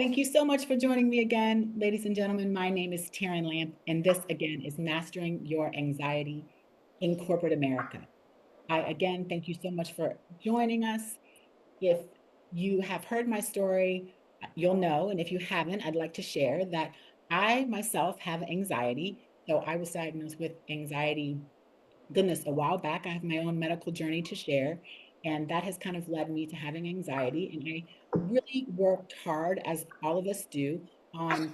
Thank you so much for joining me again, ladies and gentlemen. My name is Taryn Lamp, and this again is Mastering Your Anxiety in Corporate America. I again thank you so much for joining us. If you have heard my story, you'll know, and if you haven't, I'd like to share that I myself have anxiety. So I was diagnosed with anxiety, goodness, a while back. I have my own medical journey to share, and that has kind of led me to having anxiety. And I really worked hard, as all of us do, on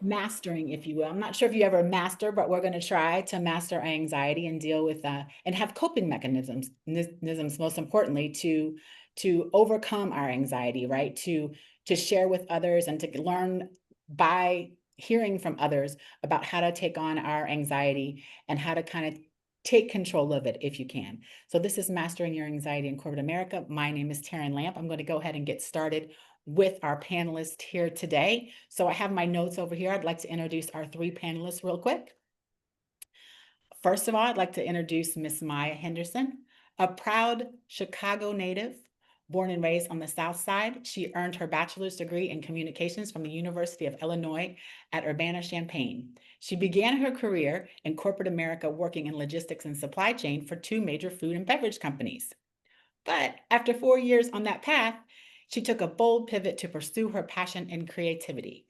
mastering, if you will. I'm not sure if you ever master, but we're going to try to master our anxiety and deal with and have coping mechanisms, most importantly, to overcome our anxiety, right? To share with others and to learn by hearing from others about how to take on our anxiety and how to kind of take control of it if you can. So this is Mastering Your Anxiety in Corporate America. My name is Taryn Lamp. I'm going to go ahead and get started with our panelists here today. So I have my notes over here. I'd like to introduce our three panelists real quick. First of all, I'd like to introduce Miss Maya Henderson, a proud Chicago native. Born and raised on the South Side, she earned her bachelor's degree in communications from the University of Illinois at Urbana-Champaign. She began her career in corporate America working in logistics and supply chain for two major food and beverage companies. But after 4 years on that path, she took a bold pivot to pursue her passion and creativity.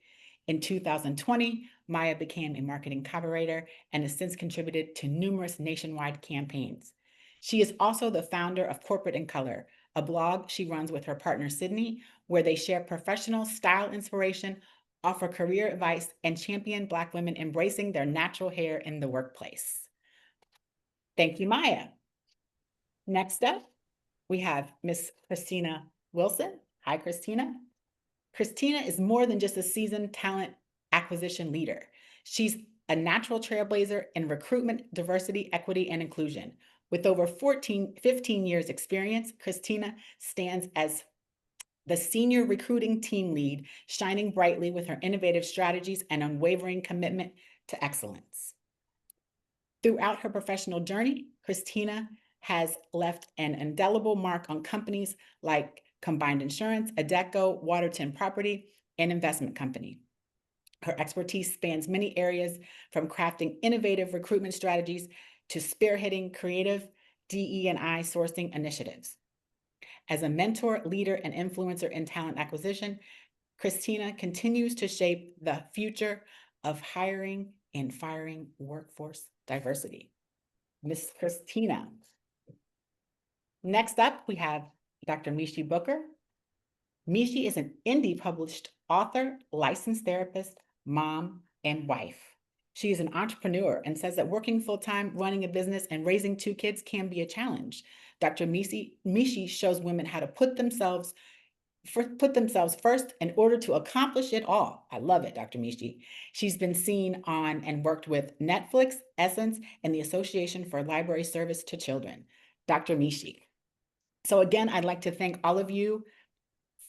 In 2020, Maya became a marketing copywriter and has since contributed to numerous nationwide campaigns. She is also the founder of Corporate in Color, a blog she runs with her partner Sydney, where they share professional style inspiration, offer career advice, and champion Black women embracing their natural hair in the workplace. Thank you, Maya. Next up, we have Miss Christina Wilson. Hi, Christina. Christina is more than just a seasoned talent acquisition leader. She's a natural trailblazer in recruitment, diversity, equity, and inclusion. With over 15 years experience, Christina stands as the senior recruiting team lead, shining brightly with her innovative strategies and unwavering commitment to excellence. Throughout her professional journey, Christina has left an indelible mark on companies like Combined Insurance, Adecco, Waterton Property, and Investment Company. Her expertise spans many areas, from crafting innovative recruitment strategies to spearheading creative DE&I sourcing initiatives. As a mentor, leader, and influencer in talent acquisition, Christina continues to shape the future of hiring and firing workforce diversity. Miss Christina. Next up, we have Dr. Mishi Booker. Mishi is an indie published author, licensed therapist, mom, and wife. She is an entrepreneur and says that working full-time, running a business, and raising two kids can be a challenge. Dr. Mishi shows women how to put themselves first in order to accomplish it all. I love it, Dr. Mishi. She's been seen on and worked with Netflix, Essence, and the Association for Library Service to Children. Dr. Mishi. So again, I'd like to thank all of you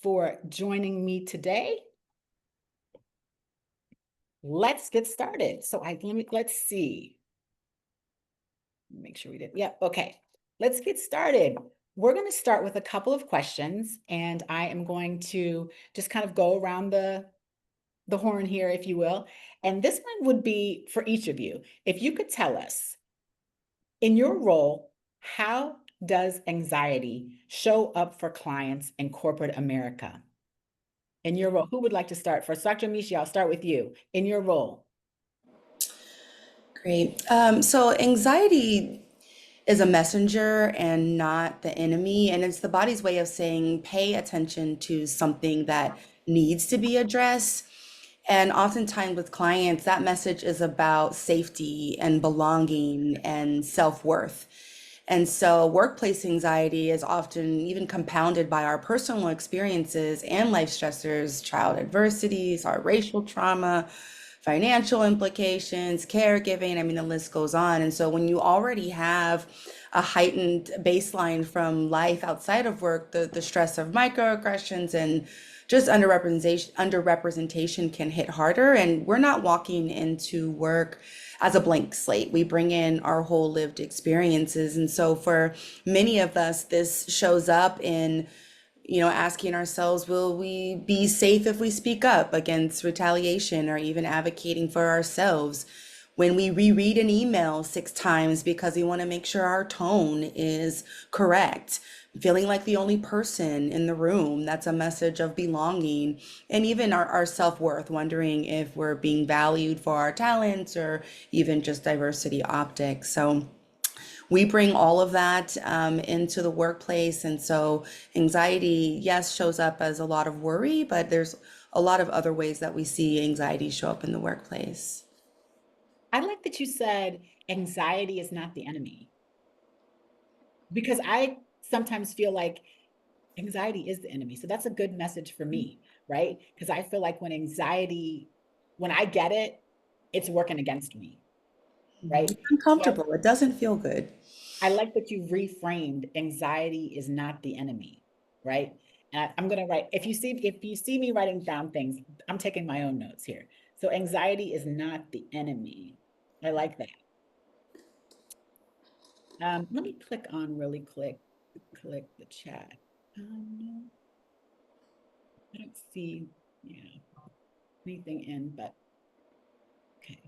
for joining me today. Let's get started. So let's see. Make sure we did. Yep. Okay. Let's get started. We're going to start with a couple of questions, and I am going to just kind of go around the horn here, if you will. And this one would be for each of you. If you could tell us, in your role, how does anxiety show up for clients in corporate America? In your role, who would like to start first? Dr. Mishi, I'll start with you. In your role. Great. So anxiety is a messenger and not the enemy. And it's the body's way of saying, pay attention to something that needs to be addressed. And oftentimes with clients, that message is about safety and belonging and self-worth. And so workplace anxiety is often even compounded by our personal experiences and life stressors, child adversities, our racial trauma, financial implications, caregiving. I mean, the list goes on. And so when you already have a heightened baseline from life outside of work, the stress of microaggressions and just underrepresentation can hit harder. And we're not walking into work as a blank slate. We bring in our whole lived experiences. And so for many of us, this shows up in asking ourselves, will we be safe if we speak up against retaliation or even advocating for ourselves? When we reread an email 6 times because we want to make sure our tone is correct, feeling like the only person in the room, that's a message of belonging, and even our self-worth, wondering if we're being valued for our talents or even just diversity optics. So we bring all of that into the workplace. And so anxiety, yes, shows up as a lot of worry, but there's a lot of other ways that we see anxiety show up in the workplace. I like that you said anxiety is not the enemy, because I sometimes feel like anxiety is the enemy. So that's a good message for me, right? Because I feel like when I get it, it's working against me, right? It's So uncomfortable. It doesn't feel good. I like that you reframed anxiety is not the enemy, right? And I'm gonna write, if you see me writing down things, I'm taking my own notes here. So anxiety is not the enemy. I like that. Let me click the chat. No, I don't see, yeah, anything in, but okay.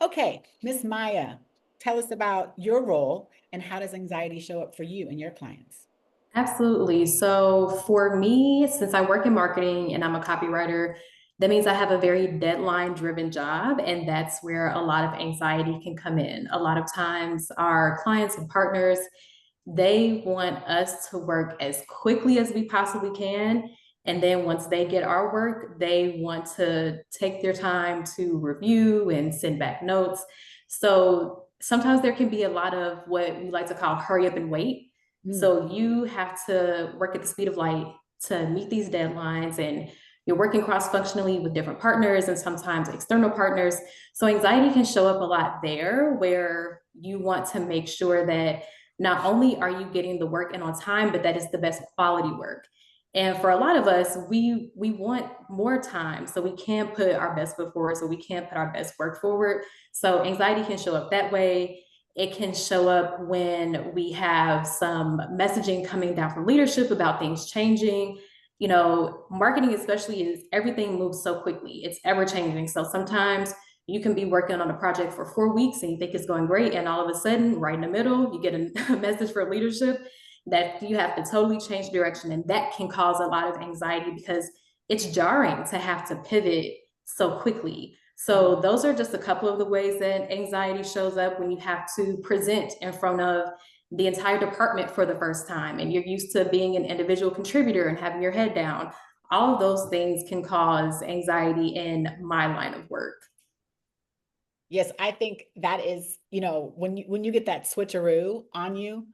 Okay, Miss Maya, tell us about your role and how does anxiety show up for you and your clients? Absolutely. So for me, since I work in marketing and I'm a copywriter, that means I have a very deadline driven job. And that's where a lot of anxiety can come in. A lot of times, our clients and partners, they want us to work as quickly as we possibly can. And then once they get our work, they want to take their time to review and send back notes. So sometimes there can be a lot of what we like to call hurry up and wait. Mm. So you have to work at the speed of light to meet these deadlines, and you're working cross functionally with different partners and sometimes external partners. So anxiety can show up a lot there where you want to make sure that not only are you getting the work in on time, but that it's the best quality work. And for a lot of us, we want more time so we can put our best foot forward, so we can put our best work forward. So anxiety can show up that way. It can show up when we have some messaging coming down from leadership about things changing. Marketing especially is everything moves so quickly. It's ever changing. So sometimes you can be working on a project for 4 weeks and you think it's going great. And all of a sudden, right in the middle, you get a message from leadership that you have to totally change direction. And that can cause a lot of anxiety because it's jarring to have to pivot so quickly. So those are just a couple of the ways that anxiety shows up when you have to present in front of the entire department for the first time and you're used to being an individual contributor and having your head down. All of those things can cause anxiety in my line of work. Yes, I think that is, when you get that switcheroo on you,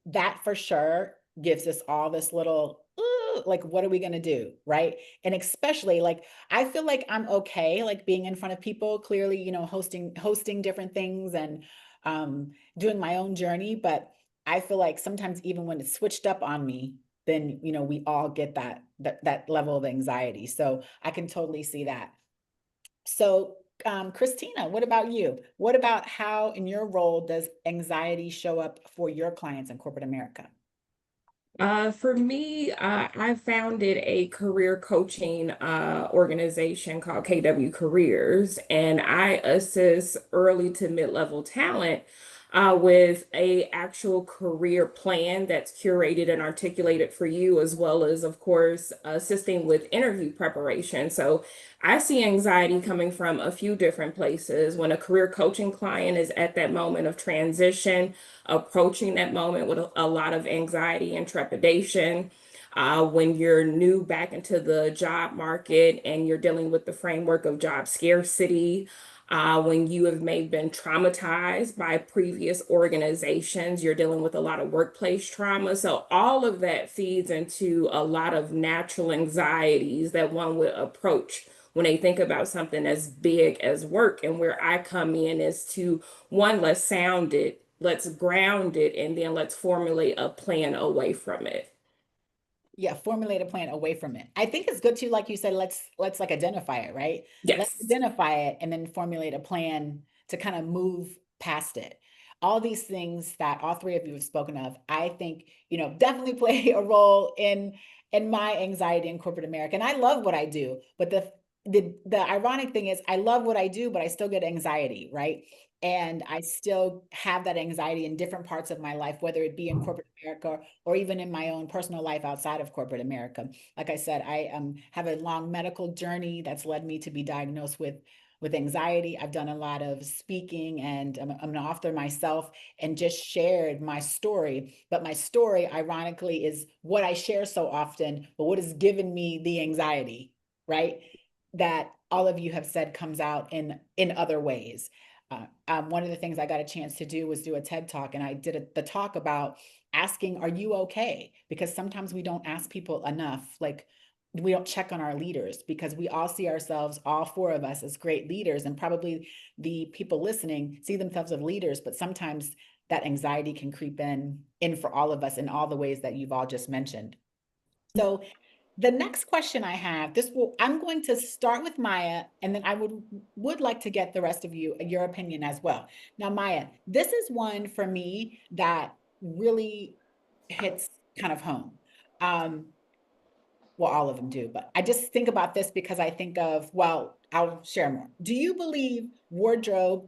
that for sure gives us all this little, "Ooh," like, what are we gonna do, right? And especially like, I feel like I'm okay, like being in front of people, clearly, hosting different things and doing my own journey. But I feel like sometimes even when it's switched up on me, then we all get that level of anxiety. So I can totally see that. So, Christina, what about you? What about how, in your role, does anxiety show up for your clients in corporate America? For me, I founded a career coaching organization called KW Careers, and I assist early to mid-level talent with a actual career plan that's curated and articulated for you, as well as, of course, assisting with interview preparation. So I see anxiety coming from a few different places. When a career coaching client is at that moment of transition, approaching that moment with a lot of anxiety and trepidation. When you're new back into the job market and you're dealing with the framework of job scarcity, when you have maybe been traumatized by previous organizations, you're dealing with a lot of workplace trauma. So all of that feeds into a lot of natural anxieties that one would approach when they think about something as big as work. And where I come in is to, one, let's sound it, let's ground it, and then let's formulate a plan away from it. Yeah, formulate a plan away from it. I think it's good to, like you said, let's like identify it, right? Let's Yes. identify it and then formulate a plan to kind of move past it. all these things that all three of you have spoken of, I think, definitely play a role in my anxiety in corporate America. And I love what I do, but the ironic thing is I love what I do, but I still get anxiety, right? And I still have that anxiety in different parts of my life, whether it be in corporate America or even in my own personal life outside of corporate America. Like I said, I have a long medical journey that's led me to be diagnosed with anxiety. I've done a lot of speaking, and I'm an author myself, and just shared my story. But my story, ironically, is what I share so often, but what has given me the anxiety, right? That all of you have said comes out in other ways. One of the things I got a chance to do was do a TED Talk, and I did the talk about asking, are you okay? Because sometimes we don't ask people enough. Like, we don't check on our leaders, because we all see ourselves, all four of us, as great leaders, and probably the people listening see themselves as leaders, but sometimes that anxiety can creep in for all of us in all the ways that you've all just mentioned. So the next question I have, I'm going to start with Maya, and then I would like to get the rest of you, your opinion as well. Now, Maya, this is one for me that really hits kind of home. Well, all of them do, but I just think about this because I think of, well, I'll share more. Do you believe wardrobe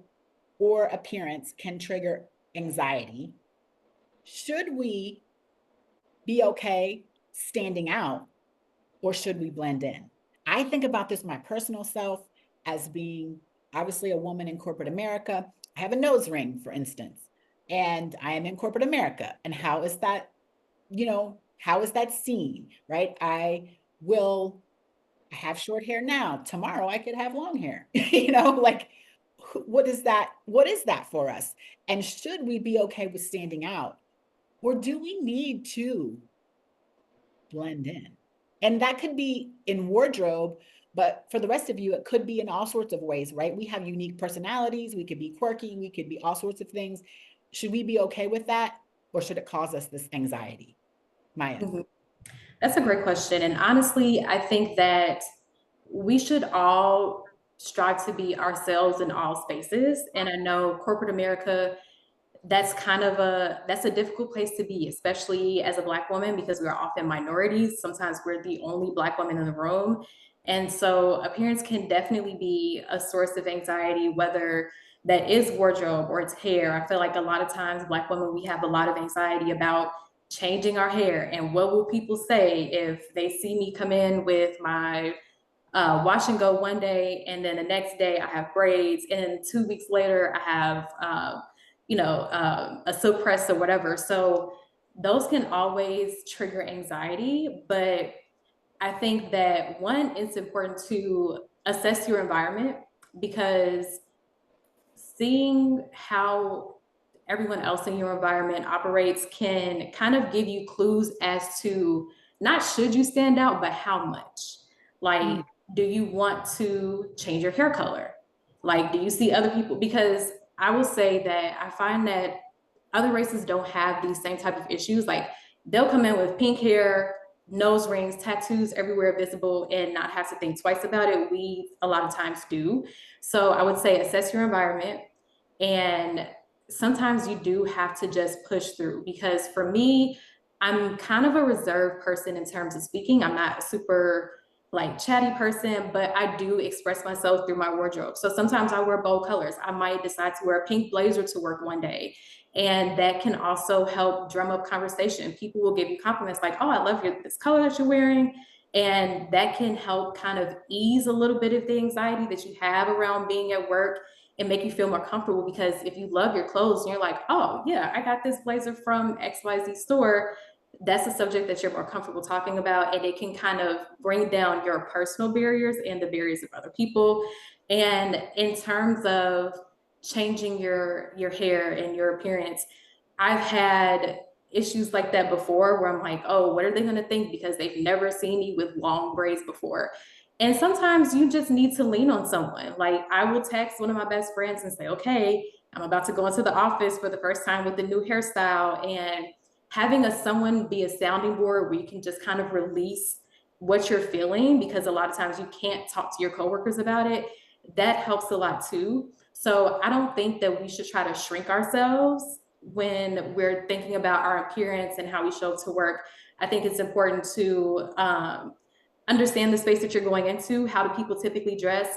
or appearance can trigger anxiety? Should we be okay standing out, or should we blend in? I think about this my personal self as being obviously a woman in corporate America. I have a nose ring, for instance, and I am in corporate America. And how is that, how is that seen, right? I have short hair now. Tomorrow I could have long hair, like, what is that? What is that for us? And should we be okay with standing out? Or do we need to blend in? And that could be in wardrobe, but for the rest of you, it could be in all sorts of ways, right? We have unique personalities. We could be quirky. We could be all sorts of things. Should we be okay with that? Or should it cause us this anxiety? Maya. That's a great question. And honestly, I think that we should all strive to be ourselves in all spaces. And I know corporate America, that's a difficult place to be, especially as a Black woman, because we're often minorities. Sometimes we're the only Black woman in the room. And so appearance can definitely be a source of anxiety, whether that is wardrobe or it's hair. I feel like a lot of times Black women, we have a lot of anxiety about changing our hair, and what will people say if they see me come in with my wash and go one day, and then the next day I have braids, and 2 weeks later I have a silk press or whatever. So those can always trigger anxiety. But I think that one, it's important to assess your environment, because seeing how everyone else in your environment operates can kind of give you clues as to not should you stand out, but how much. Like, do you want to change your hair color? Like, do you see other people? Because I will say that I find that other races don't have these same type of issues. Like, they'll come in with pink hair, nose rings, tattoos everywhere visible, and not have to think twice about it. We a lot of times do. So I would say assess your environment, and sometimes you do have to just push through. Because for me, I'm kind of a reserved person in terms of speaking. I'm not a super like chatty person, but I do express myself through my wardrobe. So sometimes I wear bold colors. I might decide to wear a pink blazer to work one day. And that can also help drum up conversation. People will give you compliments like, oh, I love this color that you're wearing. And that can help kind of ease a little bit of the anxiety that you have around being at work, and make you feel more comfortable. Because if you love your clothes and you're like, oh yeah, I got this blazer from XYZ store, that's a subject that you're more comfortable talking about, and it can kind of bring down your personal barriers and the barriers of other people. And in terms of changing your hair and your appearance, I've had issues like that before, where I'm like, oh, what are they going to think, because they've never seen me with long braids before. And sometimes you just need to lean on someone. Like, I will text one of my best friends and say, okay, I'm about to go into the office for the first time with the new hairstyle, and having someone be a sounding board where you can just kind of release what you're feeling, because a lot of times you can't talk to your coworkers about it. that helps a lot too. So I don't think that we should try to shrink ourselves when we're thinking about our appearance and how we show up to work. I think it's important to understand the space that you're going into. How do people typically dress?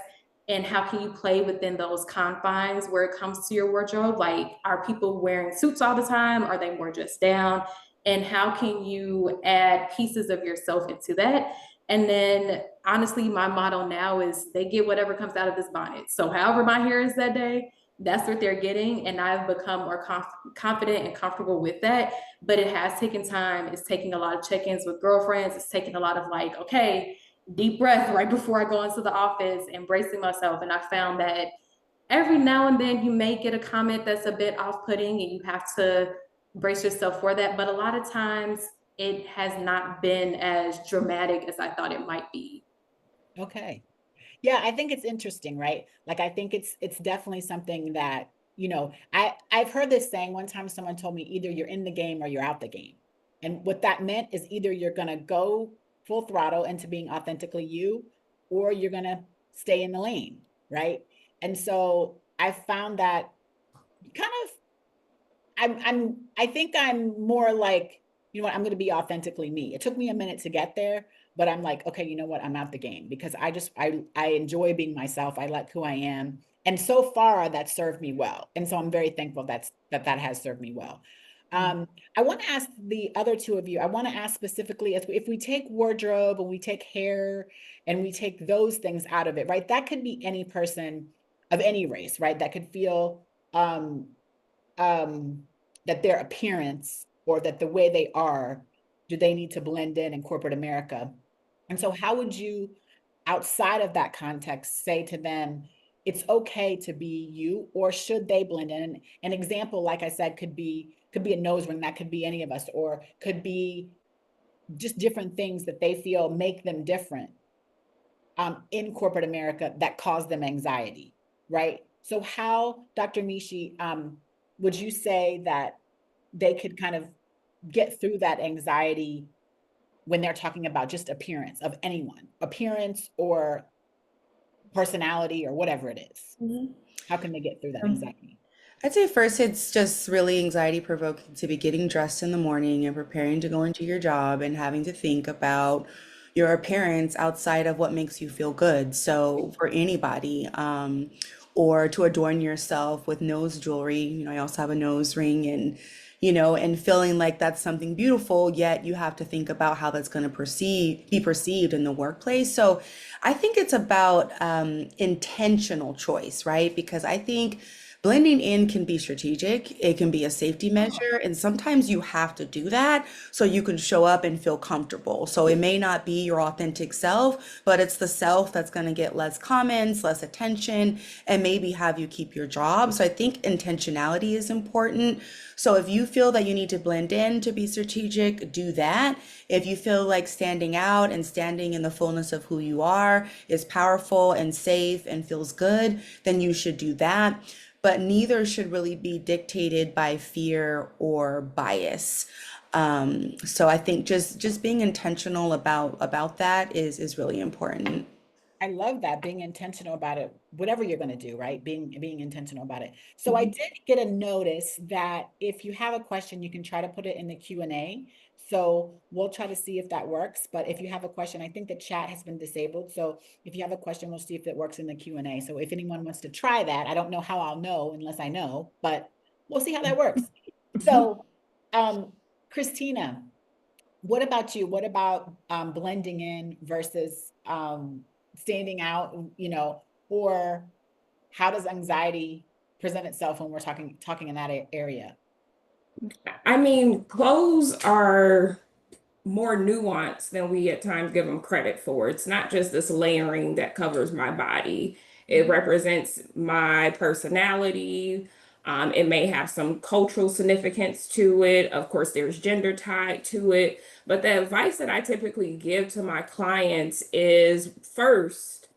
And how can you play within those confines where it comes to your wardrobe? Like, are people wearing suits all the time? Are they more dressed down? And how can you add pieces of yourself into that? And then honestly, my motto now is they get whatever comes out of this bonnet. So however my hair is that day, that's what they're getting. And I've become more confident and comfortable with that. But it has taken time. It's taking a lot of check-ins with girlfriends. It's taking a lot of like, okay, deep breath right before I go into the office, embracing myself. And I found that every now and then you may get a comment that's a bit off-putting and you have to brace yourself for that. But a lot of times it has not been as dramatic as I thought it might be. Okay. Yeah, I think it's interesting, right? Like I think it's definitely something that, I've heard this saying one time someone told me either you're in the game or you're out the game. And what that meant is either you're going to go full throttle into being authentically you or you're going to stay in the lane, right? And so I found that kind of I think I'm more like, you know what, I'm going to be authentically me. It took me a minute to get there, but I'm like, okay, you know what, I'm out the game because I enjoy being myself. I like who I am. And so far that served me well. And so I'm very thankful that has served me well. I want to ask the other two of you, I want to ask specifically if we take wardrobe and we take hair and we take those things out of it, right? That could be any person of any race, right? That could feel um, um, that their appearance or that the way they are, do they need to blend in corporate America? And so how would you, outside of that context, say to them, it's okay to be you, or should they blend in? An example, like I said, could be a nose ring, that could be any of us, or could be just different things that they feel make them different in corporate America that cause them anxiety, right? So how, Dr. Nishi, would you say that they could kind of get through that anxiety when they're talking about just appearance of anyone, appearance or personality or whatever it is? Mhm. How can they get through that anxiety? I'd say first it's just really anxiety provoking to be getting dressed in the morning and preparing to go into your job and having to think about your appearance outside of what makes you feel good. So for anybody, or to adorn yourself with nose jewelry, I also have a nose ring and feeling like that's something beautiful, yet you have to think about how that's going to be perceived in the workplace. So I think it's about intentional choice, right? Because I think blending in can be strategic, it can be a safety measure, and sometimes you have to do that so you can show up and feel comfortable. So it may not be your authentic self, but it's the self that's going to get less comments, less attention, and maybe have you keep your job. So I think intentionality is important. So if you feel that you need to blend in to be strategic, do that. If you feel like standing out and standing in the fullness of who you are is powerful and safe and feels good, then you should do that. But neither should really be dictated by fear or bias. So I think just being intentional about that is really important. I love that, being intentional about it, whatever you're going to do, right? Being intentional about it. So I Mhm. did get a notice that if you have a question, you can try to put it in the Q&A. So we'll try to see if that works. But if you have a question, I think the chat has been disabled. So if you have a question, we'll see if it works in the Q&A. So if anyone wants to try that, I don't know how I'll know unless I know, but we'll see how that works. So, Christina, what about you? What about blending in versus standing out, or how does anxiety present itself when we're talking in that area? I mean, clothes are more nuanced than we at times give them credit for. It's not just this layering that covers my body. It represents my personality. It may have some cultural significance to it. Of course, there's gender tied to it. But the advice that I typically give to my clients is first,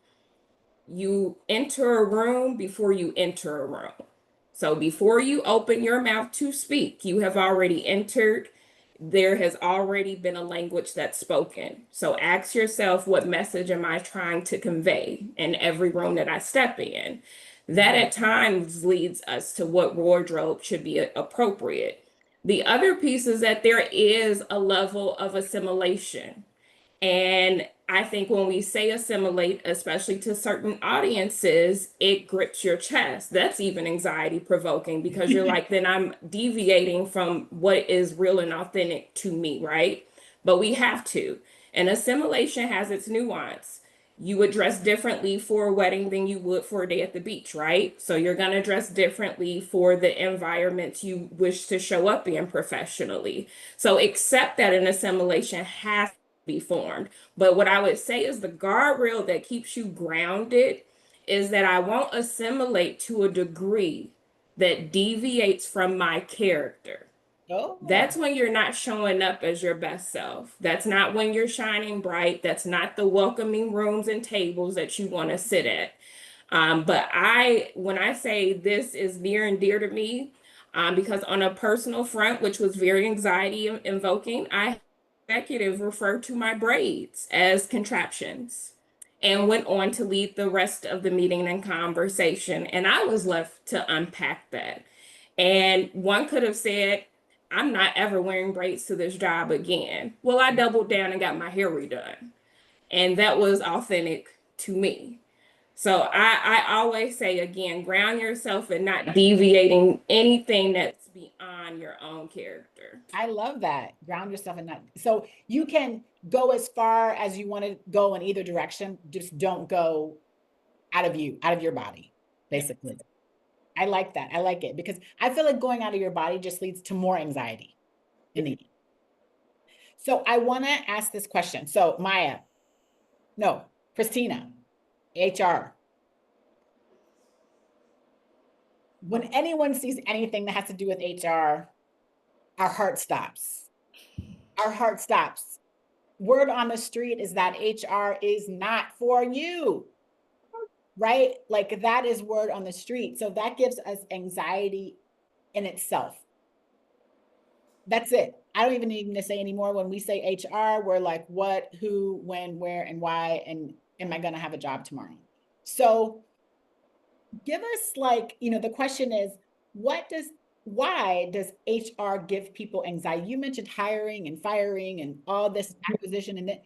you enter a room before you enter a room. So before you open your mouth to speak, you have already entered there has already been a language that's spoken. So ask yourself, what message am I trying to convey in every room that I step in? That at times leads us to what wardrobe should be appropriate. The other piece is that there is a level of assimilation. And I think when we say assimilate, especially to certain audiences, it grips your chest. That's even anxiety provoking because you're like, then I'm deviating from what is real and authentic to me, right? But we have to. And assimilation has its nuance. You would dress differently for a wedding than you would for a day at the beach, right? So you're going to dress differently for the environment you wish to show up in professionally. So accept that an assimilation has to be formed. But what I would say is the guardrail that keeps you grounded is that I won't assimilate to a degree that deviates from my character. Oh, That's when you're not showing up as your best self. That's not when you're shining bright. That's not the welcoming rooms and tables that you want to sit at. But when I say this is near and dear to me, because on a personal front, which was very anxiety invoking, I executive referred to my braids as contraptions and went on to lead the rest of the meeting and conversation. And I was left to unpack that. And one could have said, I'm not ever wearing braids to this job again. Well, I doubled down and got my hair redone. And that was authentic to me. So I always say again, ground yourself and not deviating anything that's beyond your own character. I love that. Ground yourself in that. So you can go as far as you want to go in either direction. Just don't go out of your body, basically. I like that. I like it because I feel like going out of your body just leads to more anxiety in the end. So I want to ask this question. So Christina, HR. When anyone sees anything that has to do with HR, our heart stops. Our heart stops. Word on the street is that HR is not for you, right? Like that is word on the street. So that gives us anxiety in itself. That's it. I don't even need to say anymore. When we say HR, we're like, what, who, when, where, and why, and am I going to have a job tomorrow? So give us the question is, why does HR give people anxiety? You mentioned hiring and firing and all this acquisition and then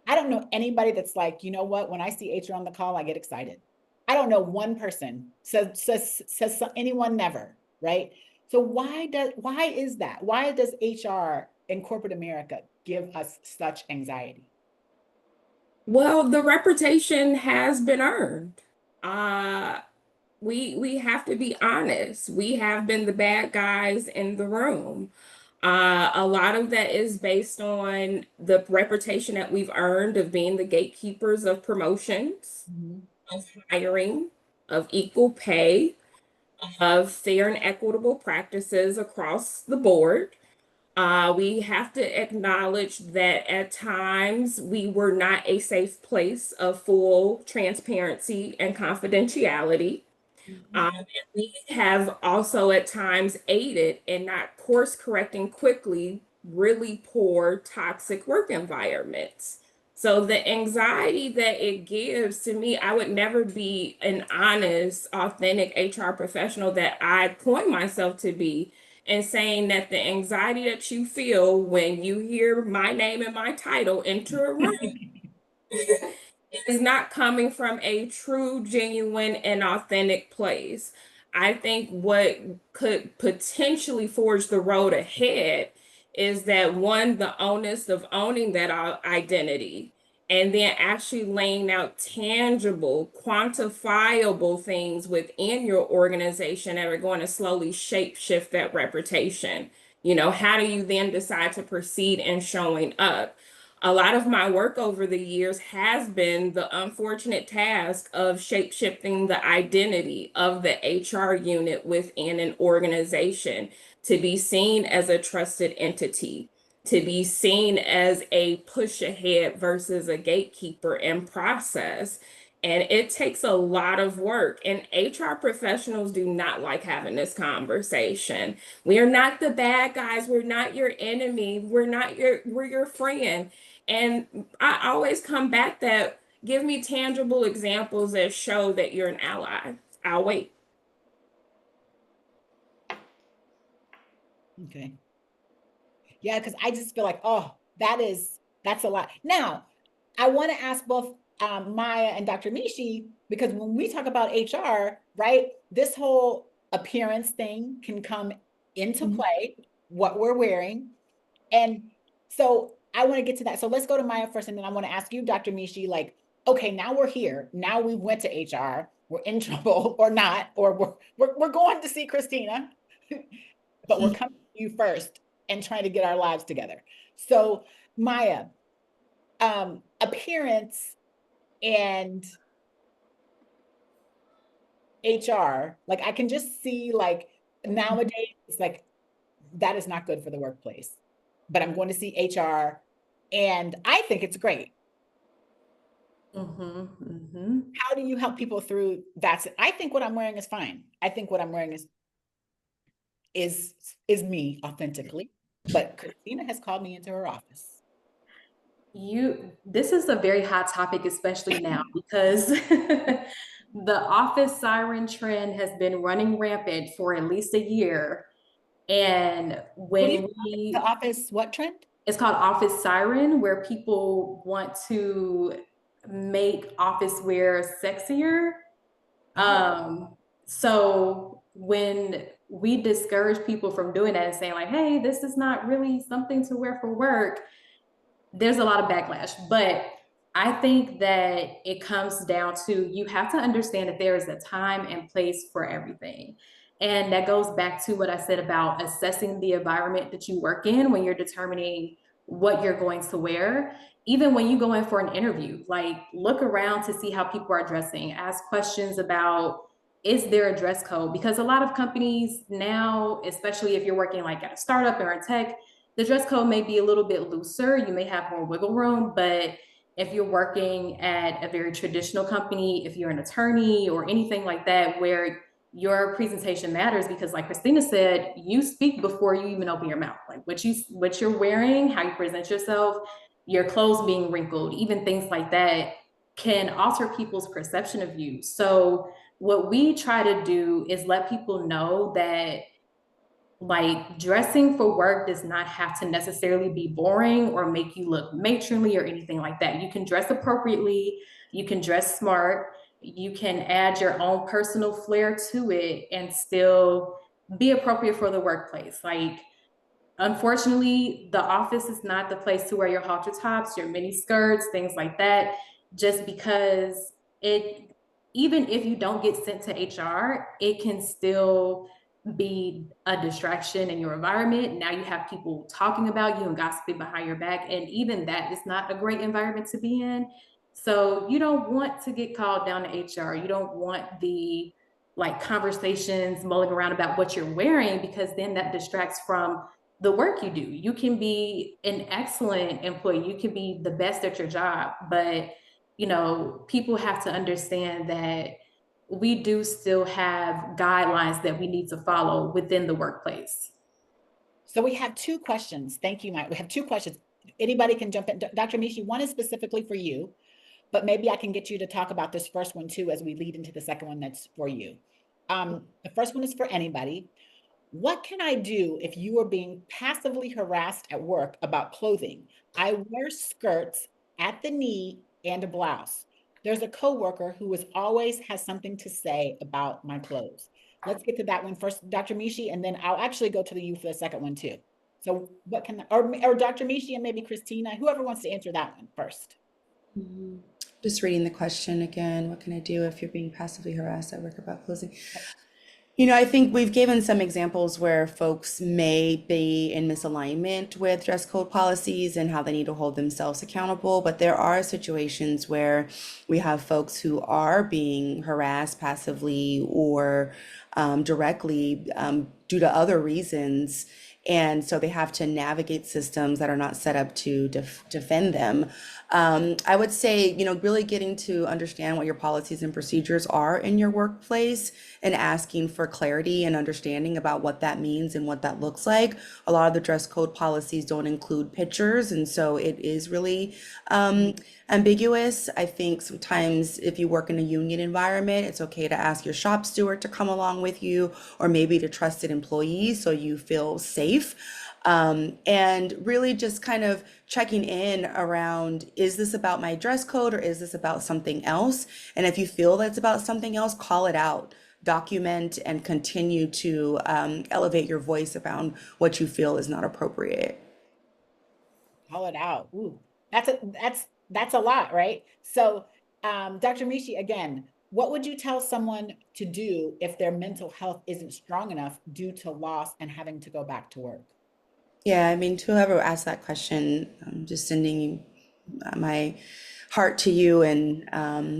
I don't know anybody that's like, you know what, when I see HR on the call, I get excited. I don't know one person says anyone never, right? So why is that? Why does HR in corporate America give us such anxiety? Well, the reputation has been earned. We have to be honest. We have been the bad guys in the room. A lot of that is based on the reputation that we've earned of being the gatekeepers of promotions, of hiring, of equal pay, of fair and equitable practices across the board. We have to acknowledge that at times we were not a safe place of full transparency and confidentiality. And we have also at times aided in not course correcting quickly really poor toxic work environments. So the anxiety that it gives to me, I would never be an honest, authentic HR professional that I point myself to be, and saying that the anxiety that you feel when you hear my name and my title enter a room is not coming from a true, genuine, and authentic place. I think what could potentially forge the road ahead is that one, the onus of owning that identity, and then actually laying out tangible, quantifiable things within your organization that are going to slowly shape shift that reputation. How do you then decide to proceed in showing up? A lot of my work over the years has been the unfortunate task of shape-shifting the identity of the HR unit within an organization to be seen as a trusted entity, to be seen as a push ahead versus a gatekeeper in process. And it takes a lot of work. And HR professionals do not like having this conversation. We are not the bad guys. We're not your enemy. We're your friend. And I always come back that give me tangible examples that show that you're an ally. I'll wait. Okay. Yeah, because I just feel like, oh, that's a lot. Now, I want to ask both Maya and Dr. Mishi, because when we talk about HR, right, this whole appearance thing can come into play, what we're wearing. And so I want to get to that. So let's go to Maya first, and then I want to ask you, Dr. Mishi, like, okay, now we're here. Now we went to HR. We're in trouble or not, or we're going to see Christina, but we're coming to you first and trying to get our lives together. So Maya, appearance and HR, like I can just see like nowadays, it's like that is not good for the workplace. But I'm going to see HR and I think it's great. How do you help people through that? I think what I'm wearing is fine. I think what I'm wearing is me authentically, but Christina has called me into her office. This is a very hot topic, especially now, because the office siren trend has been running rampant for at least a year. And when The office, what trend? It's called office siren, where people want to make office wear sexier. So when we discourage people from doing that and saying like, hey, this is not really something to wear for work, there's a lot of backlash. But I think that it comes down to, you have to understand that there is a time and place for everything. And that goes back to what I said about assessing the environment that you work in when you're determining what you're going to wear. Even when you go in for an interview, like look around to see how people are dressing, ask questions about, is there a dress code? Because a lot of companies now, especially if you're working like at a startup or in tech, the dress code may be a little bit looser. You may have more wiggle room, but if you're working at a very traditional company, if you're an attorney or anything like that, where your presentation matters, because like Christina said, you speak before you even open your mouth. Like what you're wearing, how you present yourself, your clothes being wrinkled, even things like that can alter people's perception of you. So what we try to do is let people know that like dressing for work does not have to necessarily be boring or make you look matronly or anything like that. You can dress appropriately, you can dress smart, you can add your own personal flair to it and still be appropriate for the workplace. Like, unfortunately, the office is not the place to wear your halter tops, your mini skirts, things like that, just because even if you don't get sent to HR, it can still be a distraction in your environment. Now you have people talking about you and gossiping behind your back, and even that is not a great environment to be in. So you don't want to get called down to HR. You don't want the like conversations mulling around about what you're wearing, because then that distracts from the work you do. You can be an excellent employee, you can be the best at your job, but you know, people have to understand that we do still have guidelines that we need to follow within the workplace. So we have two questions. Thank you, Mike. We have two questions. Anybody can jump in. Dr. Mishi, one is specifically for you, but maybe I can get you to talk about this first one too as we lead into the second one that's for you. The first one is for anybody. What can I do if you are being passively harassed at work about clothing? I wear skirts at the knee and a blouse. There's a coworker who always has something to say about my clothes. Let's get to that one first, Dr. Mishi, and then I'll actually go to you for the second one too. So what can, or Dr. Mishi and maybe Christina, whoever wants to answer that one first. Just reading the question again. What can I do if you're being passively harassed at work about clothing? You know, I think we've given some examples where folks may be in misalignment with dress code policies and how they need to hold themselves accountable. But there are situations where we have folks who are being harassed passively or directly due to other reasons. And so they have to navigate systems that are not set up to defend them. I would say, really getting to understand what your policies and procedures are in your workplace and asking for clarity and understanding about what that means and what that looks like. A lot of the dress code policies don't include pictures, and so it is really ambiguous. I think sometimes if you work in a union environment, it's okay to ask your shop steward to come along with you or maybe to trusted employees so you feel safe. And really just kind of checking in around, is this about my dress code or is this about something else? And if you feel that's about something else, call it out, document, and continue to elevate your voice around what you feel is not appropriate. Call it out. Ooh, that's a lot, right? So, Dr. Mishi, again, what would you tell someone to do if their mental health isn't strong enough due to loss and having to go back to work? Yeah, I mean, to whoever asked that question, I'm just sending my heart to you and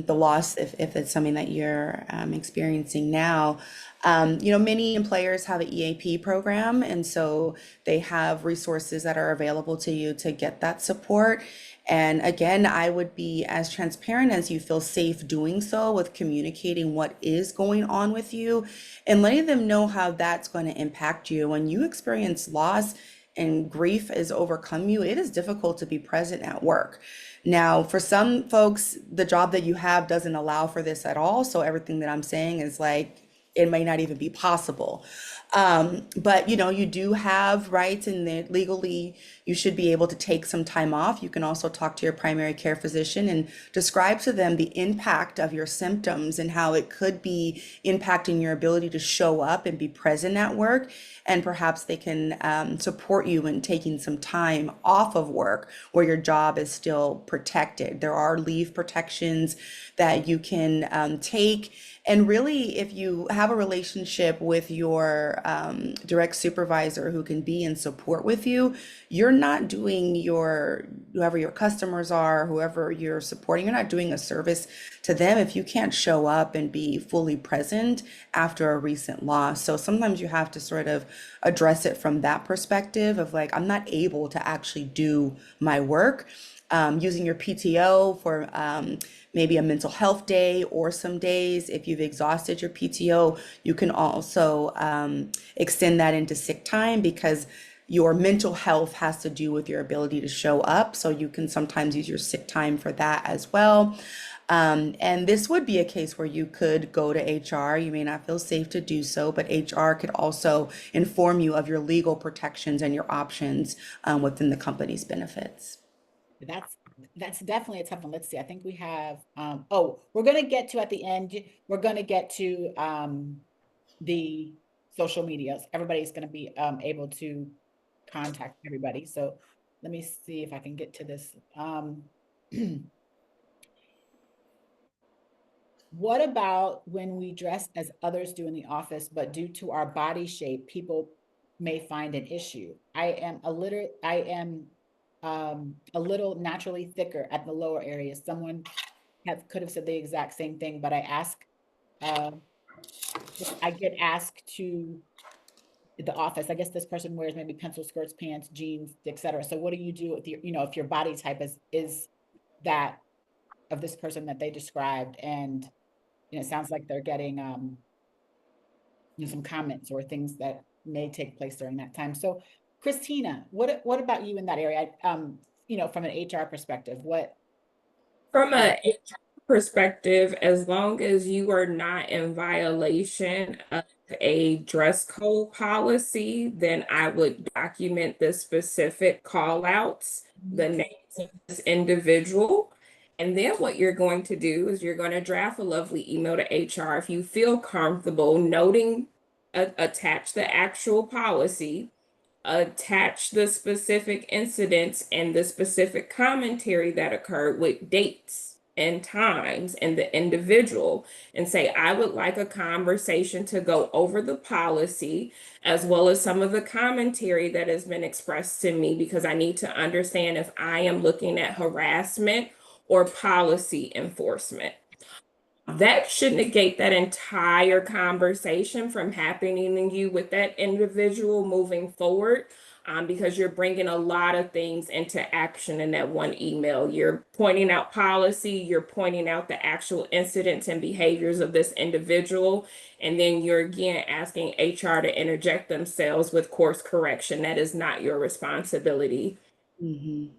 the loss if it's something that you're experiencing now. Many employers have an EAP program, and so they have resources that are available to you to get that support. And again, I would be as transparent as you feel safe doing so with communicating what is going on with you and letting them know how that's going to impact you. When you experience loss, and grief has overcome you, it is difficult to be present at work. Now, for some folks, the job that you have doesn't allow for this at all. So everything that I'm saying is like, it may not even be possible. But you do have rights and that legally you should be able to take some time off. You can also talk to your primary care physician and describe to them the impact of your symptoms and how it could be impacting your ability to show up and be present at work. And perhaps they can support you in taking some time off of work where your job is still protected. There are leave protections that you can take. And really, if you have a relationship with your direct supervisor who can be in support with you, you're not doing whoever your customers are, whoever you're supporting, you're not doing a service to them if you can't show up and be fully present after a recent loss. So sometimes you have to sort of address it from that perspective of like, I'm not able to actually do my work. Using your PTO for maybe a mental health day or some days. If you've exhausted your PTO, you can also extend that into sick time because your mental health has to do with your ability to show up. So you can sometimes use your sick time for that as well. And this would be a case where you could go to HR. You may not feel safe to do so, but HR could also inform you of your legal protections and your options within the company's benefits. That's definitely a tough one. Let's see. I think we have we're gonna get to at the end, we're gonna get to the social medias. Everybody's gonna be able to contact everybody. So let me see if I can get to this. What about when we dress as others do in the office, but due to our body shape, people may find an issue? I am a little naturally thicker at the lower areas. Someone could have said the exact same thing, but uh, I get asked to the office. I guess this person wears maybe pencil skirts, pants, jeans, etc. So what do you do with your, if your body type is that of this person that they described, and it sounds like they're getting some comments or things that may take place during that time. So Christina, what about you in that area? From an HR perspective, what? From a HR perspective, as long as you are not in violation of a dress code policy, then I would document the specific call outs, the names of this individual. And then what you're going to do is you're going to draft a lovely email to HR. If you feel comfortable noting, attach the actual policy, attach the specific incidents and the specific commentary that occurred with dates and times and the individual, and say, I would like a conversation to go over the policy as well as some of the commentary that has been expressed to me, because I need to understand if I am looking at harassment or policy enforcement. That should negate that entire conversation from happening in you with that individual moving forward. because you're bringing a lot of things into action in that one email. You're pointing out policy, you're pointing out the actual incidents and behaviors of this individual, and then you're again asking HR to interject themselves with course correction. That is not your responsibility. Mhm.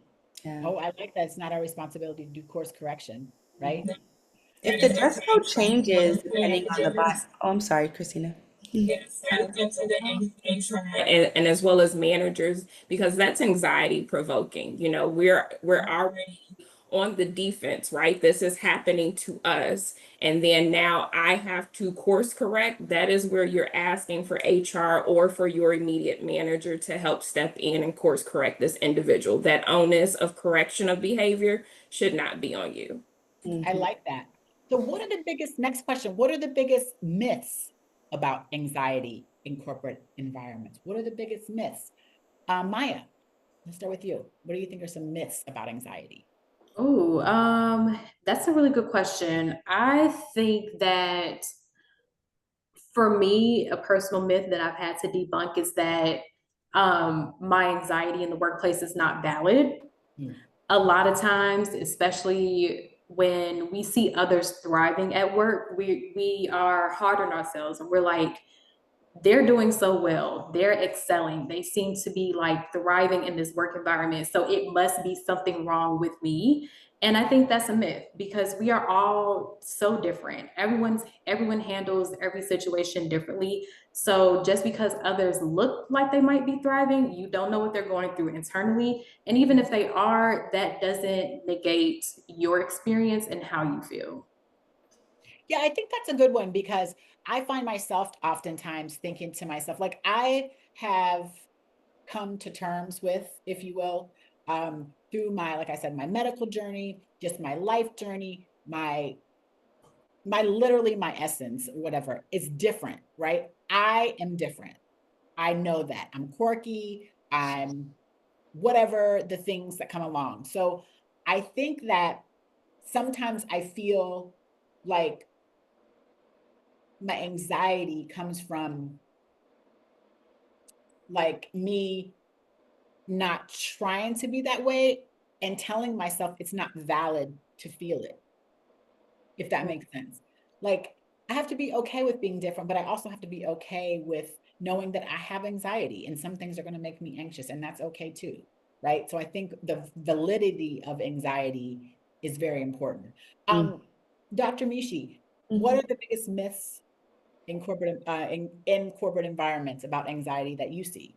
Yeah. Oh, I like that. It's not our responsibility to do course correction, right? If the dress code changes depending on the body, oh, I'm sorry, Christina. Yes, that's the HR and as well as managers, because that's anxiety provoking. You know, we're already on the defense, right? This is happening to us. And then now I have to course correct. That is where you're asking for HR or for your immediate manager to help step in and course correct this individual. That onus of correction of behavior should not be on you. I Mhm. like that. So what are the biggest, next question, what are the biggest myths about anxiety in corporate environments? What are the biggest myths? Maya, let's start with you. What do you think are some myths about anxiety? Oh, that's a really good question. I think that for me, a personal myth that I've had to debunk is that my anxiety in the workplace is not valid. Hmm. A lot of times, especially when we see others thriving at work, we are hard on ourselves and we're like, they're doing so well, they're excelling, they seem to be like thriving in this work environment, so it must be something wrong with me. And I think that's a myth because we are all so different. Everyone handles every situation differently. So just because others look like they might be thriving, you don't know what they're going through internally. And even if they are, that doesn't negate your experience and how you feel. Yeah, I think that's a good one because I find myself oftentimes thinking to myself, like I have come to terms with, if you will, through my, like I said, my medical journey, just my life journey, my literally my essence, whatever, it's different, right? I am different. I know that. I'm quirky, I'm whatever the things that come along. So I think that sometimes I feel like my anxiety comes from like me not trying to be that way and telling myself it's not valid to feel it, if that makes sense. Like, I have to be okay with being different, but I also have to be okay with knowing that I have anxiety and some things are going to make me anxious, and that's okay too. Right. So I think the validity of anxiety is very important. Mm. Dr. Mishi, what Mhm. are the biggest myths in corporate in corporate environments about anxiety that you see?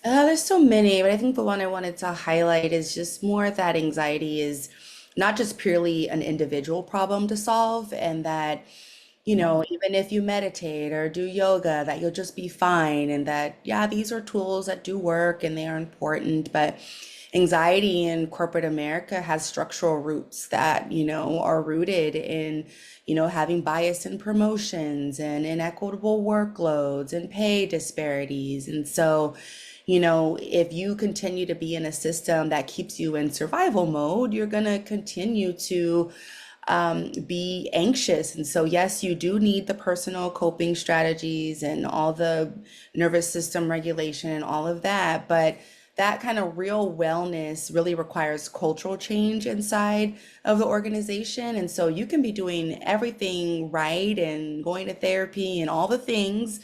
There's so many, but I think the one I wanted to highlight is just more that anxiety is not just purely an individual problem to solve, and that, even if you meditate or do yoga, that you'll just be fine, and that, yeah, these are tools that do work and they are important, but anxiety in corporate America has structural roots that, are rooted in, having bias in promotions and inequitable workloads and pay disparities. And so, if you continue to be in a system that keeps you in survival mode, you're going to continue to be anxious. And so, yes, you do need the personal coping strategies and all the nervous system regulation and all of that. But that kind of real wellness really requires cultural change inside of the organization. And so, you can be doing everything right and going to therapy and all the things.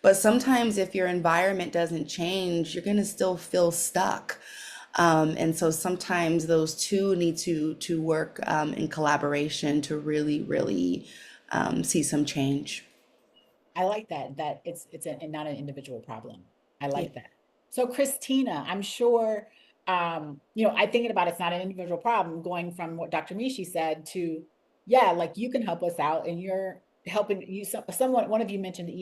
But sometimes, if your environment doesn't change, you're going to still feel stuck. And so sometimes those two need to work in collaboration to really, really see some change. I like that it's not an individual problem. I Yeah. like that. So Christina, I'm sure, I thinking about it's not an individual problem, going from what Dr. Mishi said to, yeah, like you can help us out and you're helping you, someone, one of you mentioned the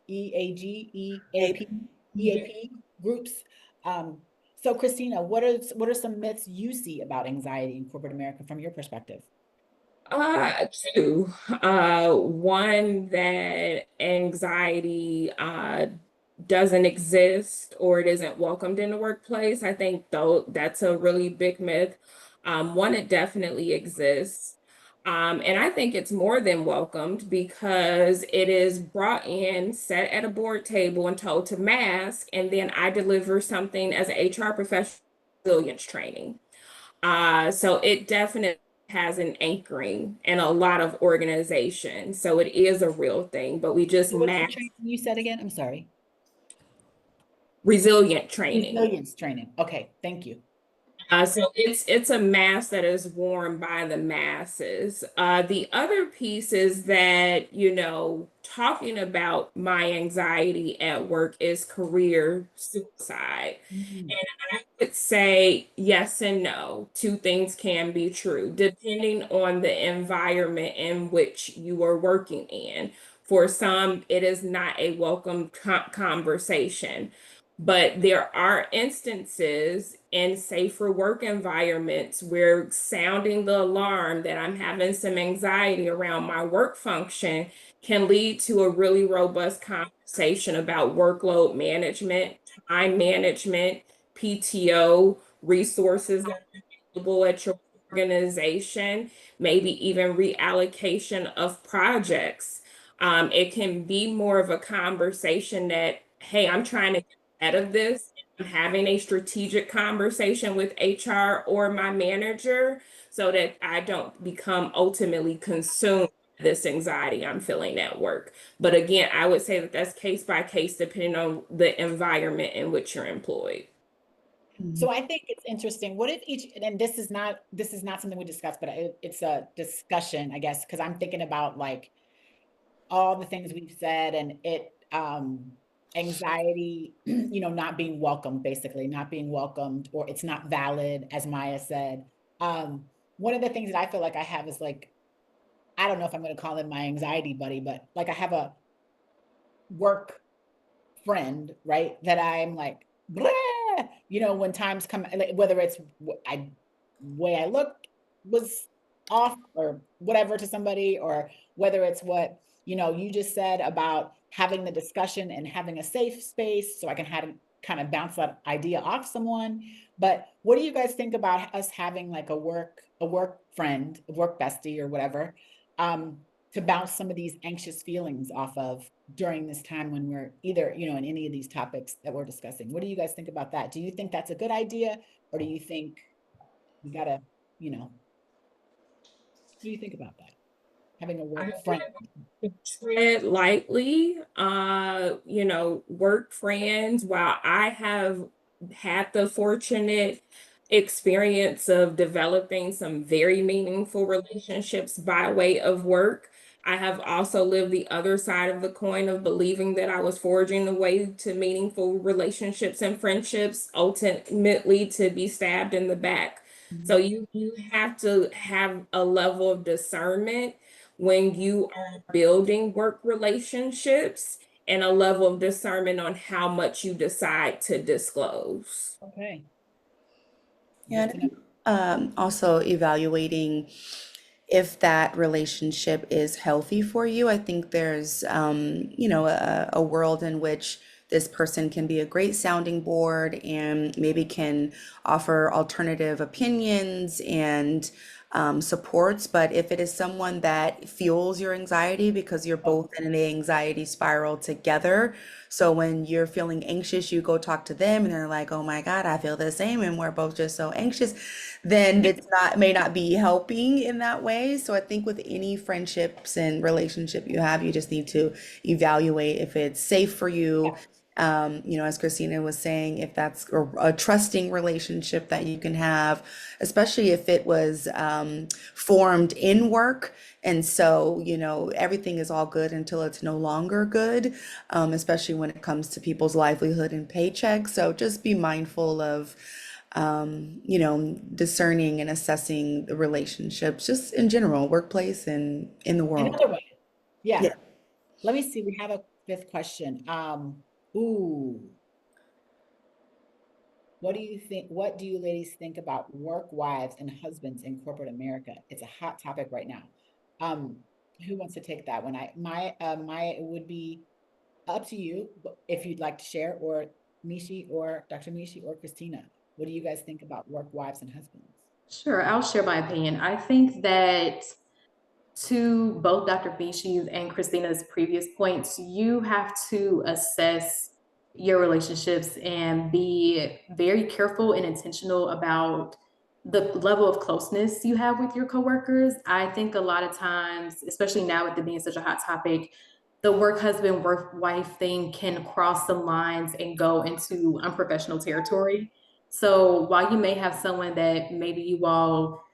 EAG, EAP, EAP groups. Um, so Christina, what are some myths you see about anxiety in corporate America from your perspective? Two. One, that anxiety doesn't exist or it isn't welcomed in the workplace. I think though that's a really big myth. One, it definitely exists. And I think it's more than welcomed because it is brought in, set at a board table, and told to mask, and then I deliver something as an HR professional, resilience training. So it definitely has an anchoring in a lot of organizations. So it is a real thing, but we just What's the mask training you said again? I'm sorry. resilient training. Resilience training. Okay, thank you. So it's a mask that is worn by the masses. The other piece is that, talking about my anxiety at work is career suicide. Mhm. And I would say yes and no. Two things can be true, depending on the environment in which you are working in. For some, it is not a welcome conversation. But there are instances in safer work environments where sounding the alarm that I'm having some anxiety around my work function can lead to a really robust conversation about workload management, time management, PTO, resources that are available at your organization, maybe even reallocation of projects. It can be more of a conversation that, hey, I'm trying to get ahead of this. I'm having a strategic conversation with HR or my manager so that I don't become ultimately consumed by this anxiety I'm feeling at work. But again, I would say that that's case by case depending on the environment in which you're employed. So I think it's interesting. What if each, and this is not something we discussed, but it's a discussion, I guess, because I'm thinking about like all the things we've said and anxiety, not being welcomed, basically, not being welcomed, or it's not valid, as Maya said. One of the things that I feel like I have is like, I don't know if I'm going to call him my anxiety buddy, but like I have a work friend, right? That I'm like, "Bleh," when times come, like, whether it's way I look was off or whatever to somebody, or whether it's what, you just said about having the discussion and having a safe space so I can have kind of bounce that idea off someone. But what do you guys think about us having like a work friend, a work bestie or whatever, to bounce some of these anxious feelings off of during this time when we're either, in any of these topics that we're discussing? What do you guys think about that? Do you think that's a good idea? Or do you think we gotta, what do you think about that? Having a I work friend? tread lightly, work friends. While I have had the fortunate experience of developing some very meaningful relationships by way of work, I have also lived the other side of the coin of believing that I was forging the way to meaningful relationships and friendships, ultimately to be stabbed in the back. So you have to have a level of discernment when you are building work relationships and a level of discernment on how much you decide to disclose. Okay. Yeah, Good to know. also evaluating if that relationship is healthy for you. I think there's, a world in which this person can be a great sounding board and maybe can offer alternative opinions and supports. But if it is someone that fuels your anxiety because you're both in an anxiety spiral together, so when you're feeling anxious, you go talk to them and they're like, "Oh my God, I feel the same," and we're both just so anxious, then it's not may not be helping in that way. So I think with any friendships and relationship you have, you just need to evaluate if it's safe for you. As Christina was saying, if that's a trusting relationship that you can have, especially if it was formed in work. And so, everything is all good until it's no longer good, especially when it comes to people's livelihood and paychecks. So just be mindful of, discerning and assessing the relationships, just in general, workplace and in the world. Another way. Yeah. Yeah. Let me see. We have a fifth question. Ooh, what do you ladies think about work wives and husbands in corporate America? It's a hot topic right now. Um, who wants to take that one? It would be up to you if you'd like to share, or Mishi or Dr. Mishi or Christina. What do you guys think about work wives and husbands? Sure, I'll share my opinion. I think that to both Dr. Bishi's and Christina's previous points, you have to assess your relationships and be very careful and intentional about the level of closeness you have with your coworkers. I think a lot of times, especially now with it being such a hot topic, the work husband, work wife thing can cross some lines and go into unprofessional territory. So while you may have someone that maybe you all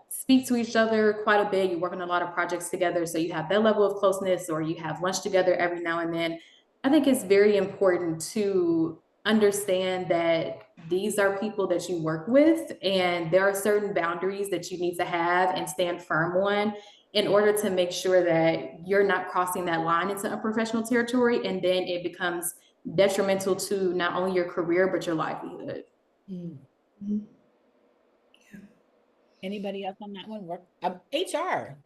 speak to each other quite a bit. You work on a lot of projects together, so you have that level of closeness, or you have lunch together every now and then. I think it's very important to understand that these are people that you work with, and there are certain boundaries that you need to have and stand firm on in order to make sure that you're not crossing that line into unprofessional territory, and then it becomes detrimental to not only your career but your livelihood. Mm. Mhm. Anybody else on that one? Work HR.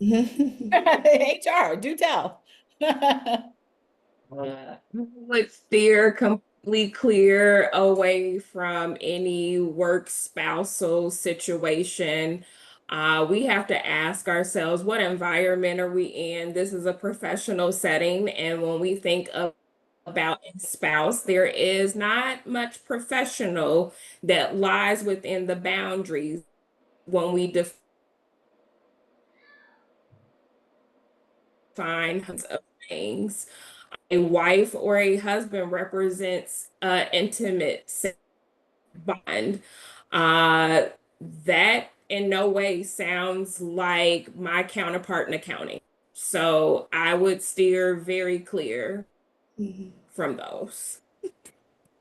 Mhm. HR, do tell. Would steer completely clear away from any work spousal situation. We have to ask ourselves, what environment are we in? This is a professional setting, and when we think of about a spouse, there is not much professional that lies within the boundaries when we define of things. A wife or a husband represents an intimate bond. Uh, that in no way sounds like my counterpart in accounting. So I would steer very clear Mhm. from those.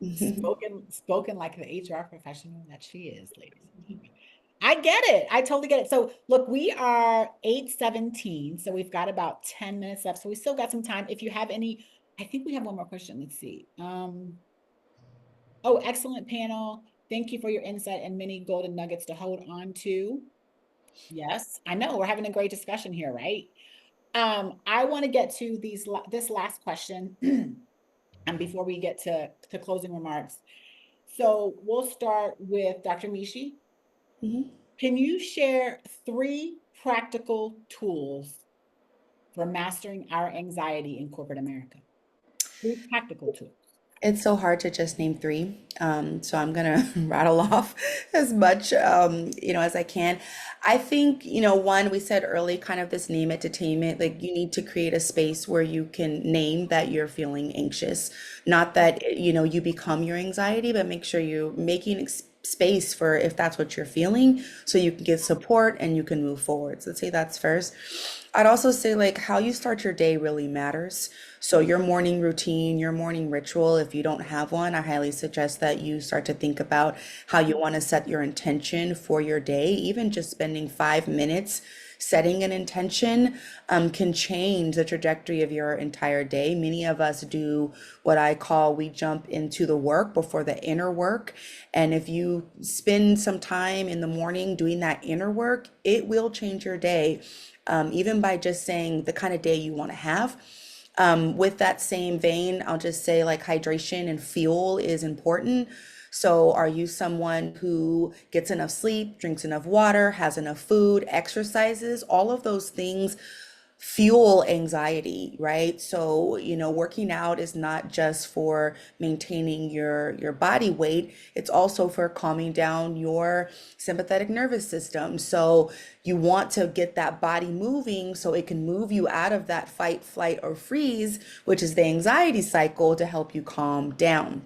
Mhm. Spoken like the HR professional that she is, ladies and gentlemen. I get it. I totally get it. So look, we are 8:17, so we've got about 10 minutes left. So we still got some time. If you have any, I think we have one more question. Let's see. Oh, excellent panel. Thank you for your insight and many golden nuggets to hold on to. Yes, I know we're having a great discussion here, right? I want to get to this last question, and before we get to closing remarks. So we'll start with Dr. Mishi. Mhm. Can you share 3 practical tools for mastering our anxiety in corporate America? 3 practical tools. It's so hard to just name three. So I'm gonna rattle off as much, as I can. I think, one, we said early, kind of this name entertainment, like you need to create a space where you can name that you're feeling anxious. Not that, you become your anxiety, but make sure you're making space for if that's what you're feeling so you can get support and you can move forward. So let's say that's first. I'd also say like how you start your day really matters. So your morning routine, your morning ritual, if you don't have one, I highly suggest that you start to think about how you want to set your intention for your day. Even just spending 5 minutes setting an intention can change the trajectory of your entire day. Many of us do what I call we jump into the work before the inner work. And if you spend some time in the morning doing that inner work, it will change your day, even by just saying the kind of day you want to have. With that same vein, I'll just say like hydration and fuel is important. So, are you someone who gets enough sleep, drinks enough water, has enough food, exercises? All of those things fuel anxiety, right? So, working out is not just for maintaining your body weight, it's also for calming down your sympathetic nervous system. So, you want to get that body moving so it can move you out of that fight, flight, or freeze, which is the anxiety cycle to help you calm down.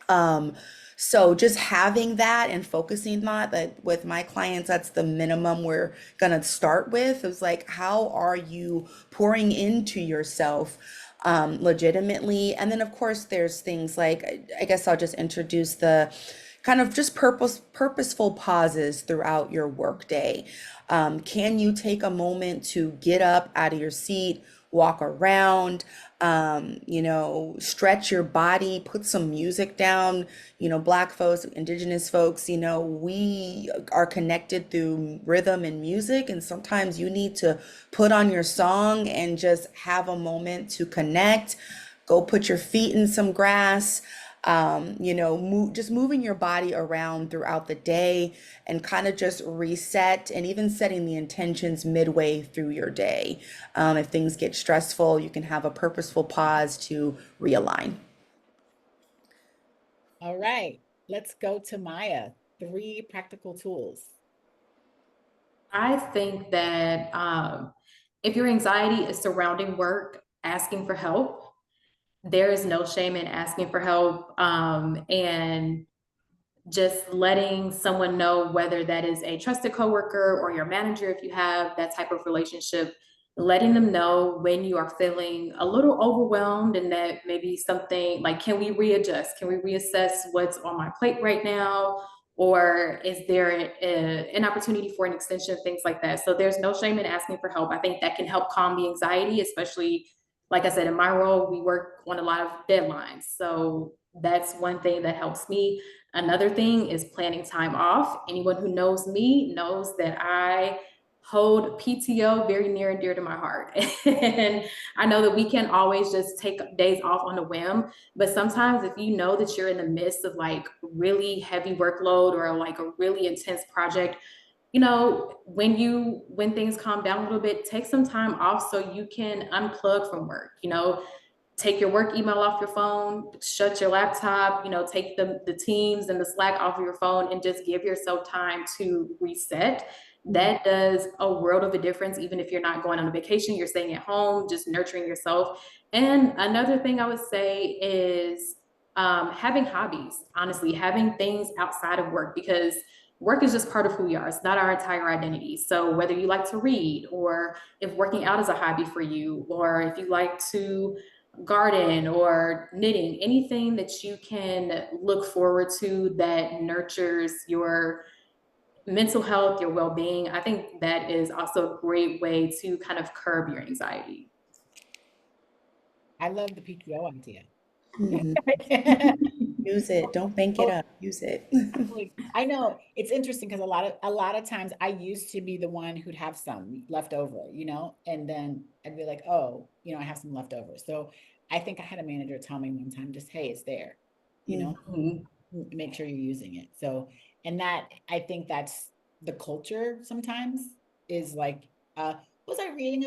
Um, so just having that and focusing on that with my clients, that's the minimum we're gonna start with. It's like, how are you pouring into yourself legitimately? And then of course there's things like I guess I'll just introduce the kind of just purposeful pauses throughout your workday. Can you take a moment to get up out of your seat, walk around, stretch your body, put some music down? Black folks, indigenous folks, we are connected through rhythm and music. And sometimes you need to put on your song and just have a moment to connect. Go put your feet in some grass. just moving your body around throughout the day and kind of just reset, and even setting the intentions midway through your day. If things get stressful, you can have a purposeful pause to realign. All right, let's go to Maya. 3 practical tools. I think that if your anxiety is surrounding work, asking for help, there is no shame in asking for help, and just letting someone know, whether that is a trusted coworker or your manager, if you have that type of relationship, letting them know when you are feeling a little overwhelmed and that maybe something like, can we readjust? Can we reassess what's on my plate right now? Or is there an opportunity for an extension, things like that. So there's no shame in asking for help. I think that can help calm the anxiety, especially, like I said, in my role, we work on a lot of deadlines. So that's one thing that helps me. Another thing is planning time off. Anyone who knows me knows that I hold PTO very near and dear to my heart. And I know that we can't always just take days off on a whim, but sometimes if you know that you're in the midst of like really heavy workload or like a really intense project, when things calm down a little bit, take some time off so you can unplug from work. Take your work email off your phone, shut your laptop, take the Teams and the Slack off of your phone, and just give yourself time to reset. That does a world of a difference. Even if you're not going on a vacation, you're staying at home, just nurturing yourself. And another thing I would say is having hobbies, honestly, having things outside of work, because work is just part of who we are. It's not our entire identity. So whether you like to read, or if working out is a hobby for you, or if you like to garden or knitting, anything that you can look forward to that nurtures your mental health, your well-being, I think that is also a great way to kind of curb your anxiety. I love the PTO idea. Mhm. Use it. Don't bank it Oh, up. Use it. like, I know it's interesting because a lot of times I used to be the one who'd have some left over, and then I'd be like, oh, I have some left over. So I think I had a manager tell me one time, just, hey, it's there, you know, Mhm. make sure you're using it. So, and that, I think that's the culture sometimes is like, was I reading,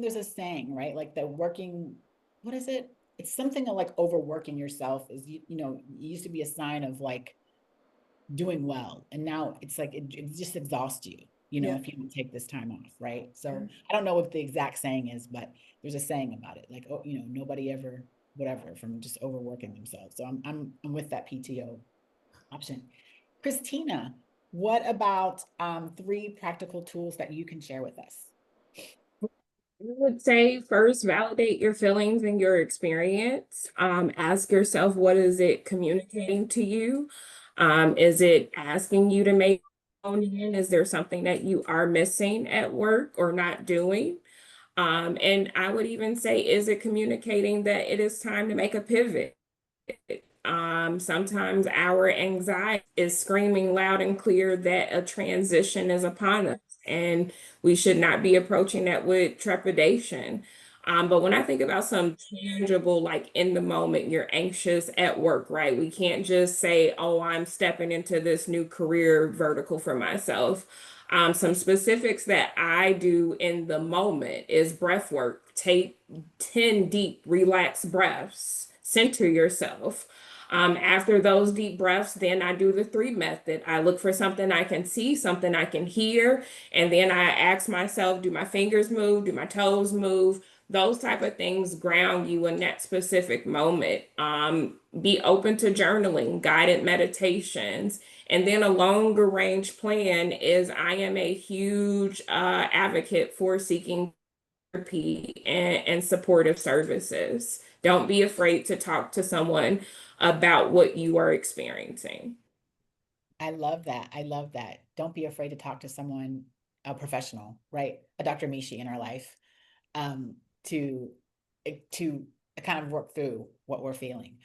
there's a saying, right? Like the working, what is it? It's something like overworking yourself is, it used to be a sign of like doing well. And now it's like, it just exhausts you, Yeah. if you don't take this time off, right? So I don't know what the exact saying is, but there's a saying about it. Like, oh, nobody ever, whatever, from just overworking themselves. So I'm with that PTO option. Christina, what about 3 practical tools that you can share with us? I would say first validate your feelings and your experience. Ask yourself, what is it communicating to you? Is it asking you to make own in? Is there something that you are missing at work or not doing? And I would even say, is it communicating that it is time to make a pivot? Sometimes our anxiety is screaming loud and clear that a transition is upon us, and we should not be approaching that with trepidation. But when I think about some tangible, like in the moment, you're anxious at work, right? We can't just say, oh, I'm stepping into this new career vertical for myself. Some specifics that I do in the moment is breath work. Take 10 deep, relaxed breaths, center yourself. After those deep breaths, then I do the 3 method. I look for something I can see, something I can hear, and then I ask myself, do my fingers move? Do my toes move? Those type of things ground you in that specific moment. Be open to journaling, guided meditations, and then a longer range plan is I am a huge advocate for seeking therapy and supportive services. Don't be afraid to talk to someone about what you are experiencing. I love that. I love that. Don't be afraid to talk to someone, a professional, right? A Dr. Mishi in our life, um, to to kind of work through what we're feeling.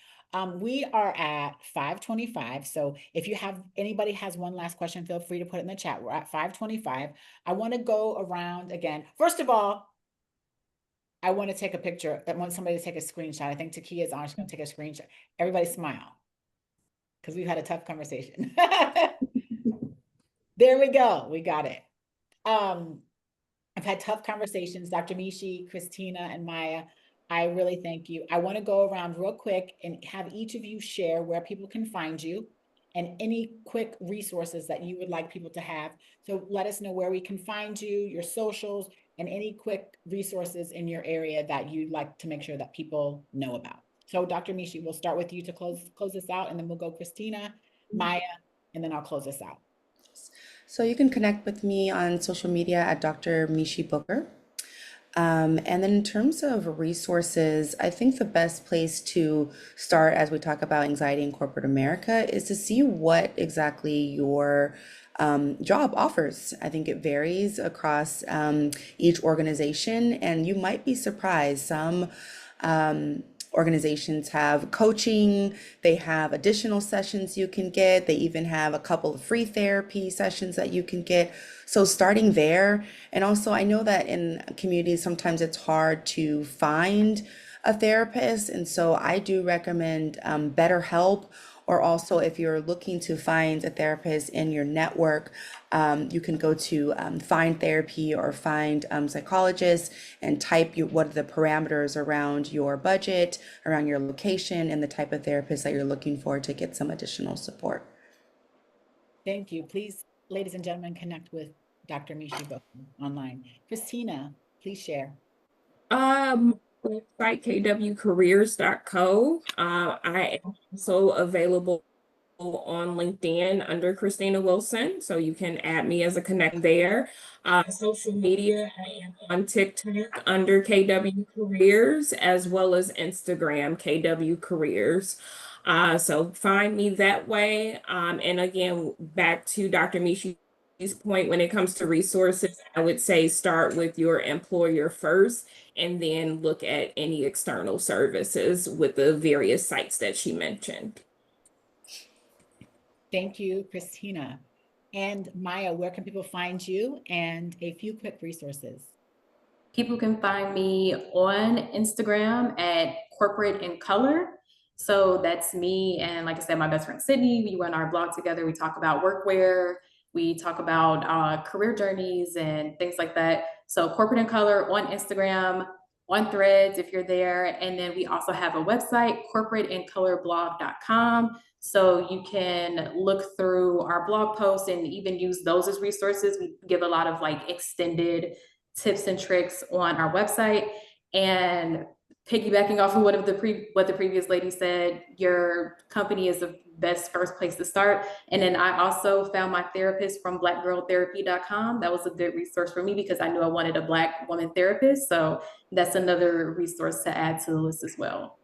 We are at 5:25. So if anybody has one last question, feel free to put it in the chat. We're at 5:25. I want to go around again. First of all, I want to take a picture. I want somebody to take a screenshot. I think Takia's on. She's going to take a screenshot. Everybody smile because we've had a tough conversation. There we go. We got it. I've had tough conversations. Dr. Mishi, Christina, and Maya, I really thank you. I want to go around real quick and have each of you share where people can find you and any quick resources that you would like people to have. So let us know where we can find you, your socials, and any quick resources in your area that you'd like to make sure that people know about. So Dr. Mishi, we'll start with you to close this out, and then we'll go Christina, Maya, and then I'll close this out. So you can connect with me on social media at Dr. Mishi Booker. And then in terms of resources, I think the best place to start as we talk about anxiety in corporate America is to see what exactly your job offers. I think it varies across each organization, and you might be surprised. Some organizations have coaching, they have additional sessions you can get, they even have a couple of free therapy sessions that you can get. So starting there, and also I know that in communities sometimes it's hard to find a therapist, and so I do recommend BetterHelp, or also if you're looking to find a therapist in your network, you can go to Find Therapy or Find Psychologist and type what are the parameters around your budget, around your location, and the type of therapist that you're looking for to get some additional support. Thank you. Please, ladies and gentlemen, connect with Dr. Mishi Booker online. Christina, please share. Website kwcareers.co. I am also available on LinkedIn under Christina Wilson, so you can add me as a connect there. Social media, I am on TikTok under KW Careers, as well as Instagram KW Careers. So find me that way. And again, back to Dr. Mishi's point, when it comes to resources, I would say start with your employer first, and then look at any external services with the various sites that she mentioned. Thank you, Christina. And Maya, where can people find you and a few quick resources? People can find me on Instagram at Corporate in Color. So that's me and, like I said, my best friend Sydney. We run our blog together. We talk about workwear. We talk about career journeys and things like that. So Corporate in Color on Instagram, on Threads if you're there. And then we also have a website, corporateincolorblog.com. So you can look through our blog posts and even use those as resources. We give a lot of like extended tips and tricks on our website. And piggybacking off of what the previous lady said, your company is the best first place to start. And then I also found my therapist from blackgirltherapy.com. That was a good resource for me because I knew I wanted a Black woman therapist. So that's another resource to add to the list as well.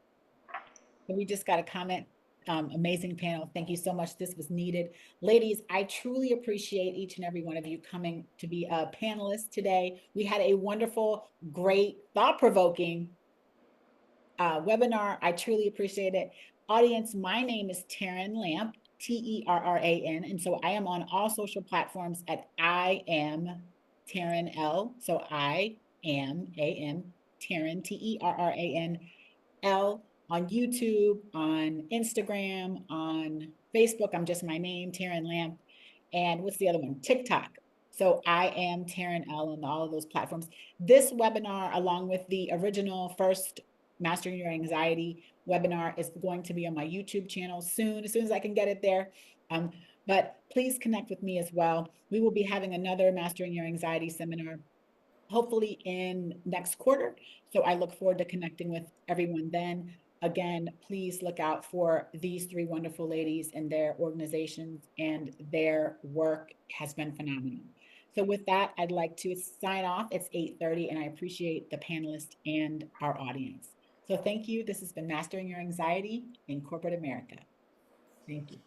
We just got a comment. Amazing panel. Thank you so much. This was needed. Ladies, I truly appreciate each and every one of you coming to be a panelist today. We had a wonderful, great, thought-provoking webinar. I truly appreciate it. Audience, my name is Taryn Lamp, Terran. And so I am on all social platforms at I am Taryn L. So I am A-M, Taryn, Terranl, on YouTube, on Instagram, on Facebook. I'm just my name, Taryn Lamp. And what's the other one? TikTok. So I am Taryn L on all of those platforms. This webinar, along with the original first Mastering Your Anxiety webinar, is going to be on my YouTube channel soon, as soon as I can get it there. But please connect with me as well. We will be having another Mastering Your Anxiety seminar, hopefully in next quarter. So I look forward to connecting with everyone then. Again, please look out for these three wonderful ladies and their organizations, and their work has been phenomenal. So with that, I'd like to sign off. It's 8:30, and I appreciate the panelists and our audience. So thank you. This has been Mastering Your Anxiety in Corporate America. Thank you.